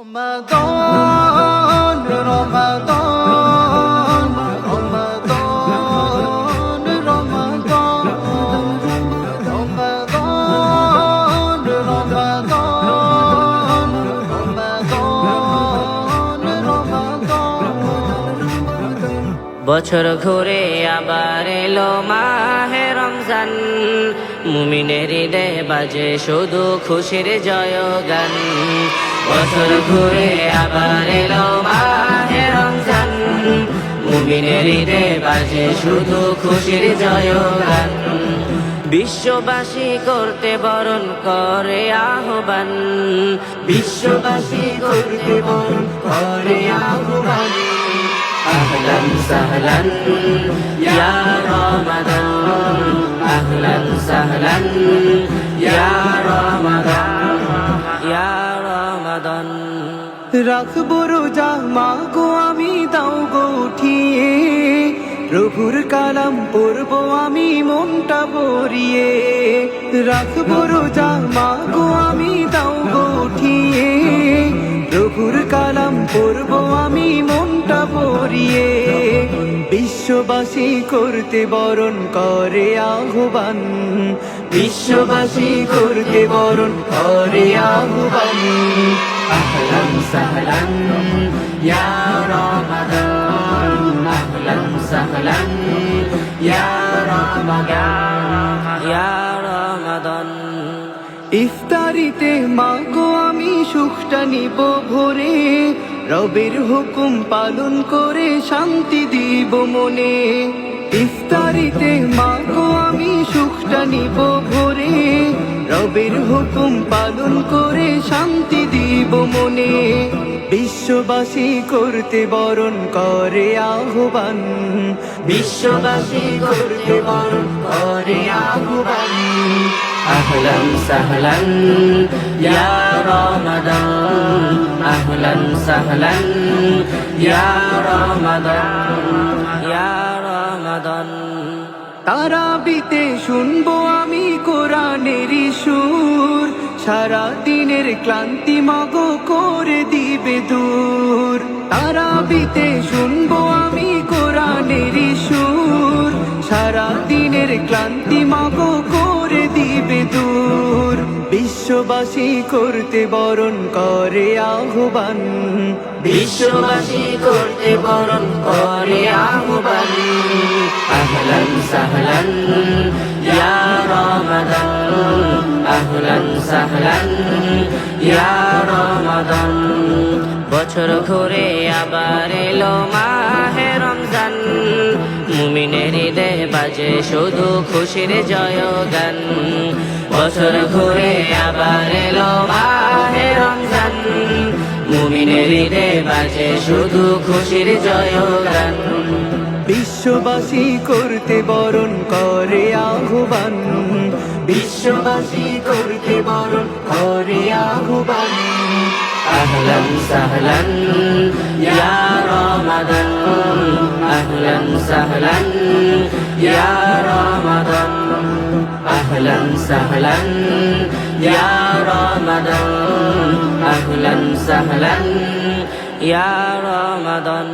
রমাদান রমাদান রমাদান রমাদান রমাদান রমাদান রমাদান বছর ঘুরে আবার এলো মাহে রমজান, মুমিনের হৃদয়ে বাজে শুধু খুশির জয়গান। বছর ঘুরে আবার এলো মাহে রমজান, মুমিনের হৃদয়ে বাজে শুধু খুশির জয়গান। বিশ্ববাসী করতে বরণ করে আহ্বান, বিশ্ববাসী করতে বরণ করে আহ্বান। আহলান সাহলান ইয়া রমাদান, আহলান সাহলান ইয়া রমাদান, ইয়া রমাদান। রাখবো রোজা মা গো আমি দাও গো উঠিয়ে, প্রভুর কালাম পড়বো আমি মনটা ভরিয়ে। রাখবো রোজা মা গো আমি দাও গো উঠিয়ে, প্রভুর কালাম পড়বো আমি মনটা ভরিয়ে। বিশ্ববাসী করতে বরণ করে আহ্বান, বিশ্ববাসী করতে বরণ করে আহ্বান। আহলান সাহলান ইয়া রমাদান, আহলান সাহলান ইয়া রমাদান, ইয়া রমাদান। ইফতারিতে মা গো আমি সুখটা নিব ভরে, রবের হুকুম পালন করে শান্তি দিব মনে। ইফতারিতে মা গো আমি সুখটা নিব ভরে, রবের হুকুম পালন করে শান্তি দিব মনে। বিশ্ববাসী করতে বরণ করে আহ্বান, বিশ্ববাসী করতে বরণ করে আহ্বান। আহলান সাহলান ইয়া রমাদান, আহলান সাহলান ইয়া রমাদান, ইয়া রমাদান। তারাবিতে শুনবো আমি কোরআনের সুর, সারা দিনের ক্লান্তি মাগো করে দিবে দূর। তারাবিতে শুনবো আমি কোরআনের সুর, সারা দিনের ক্লান্তি মাগো করে দিবে দূর। বিশ্ববাসী করতে বরণ করে আহ্বান, বিশ্ববাসী করতে বরণ করে আহ্বান। আহলান সাহলান ইয়া রমাদান, আহলান সাহলান ইয়া রমাদান। বছর ঘুরে আবার এলো মাহে রমজান, মুমিনের হৃদয়ে বাজে শুধু খুশির জয়গান। বছর ঘুরে আবার এলো মাহে রমজান, মুমিনের হৃদয়ে বাজে শুধু খুশির জয়গান। বিশ্ববাসী করতে বরণ করে আহ্বান, বিশ্ববাসী করতে বরণ করে আহ্বান। আহলান সাহলান ইয়া রমাদান, আহলান সাহলান ইয়া রমাদান, আহলান সাহলান ইয়া রমাদান, আহলান সাহলান ইয়া রমাদান।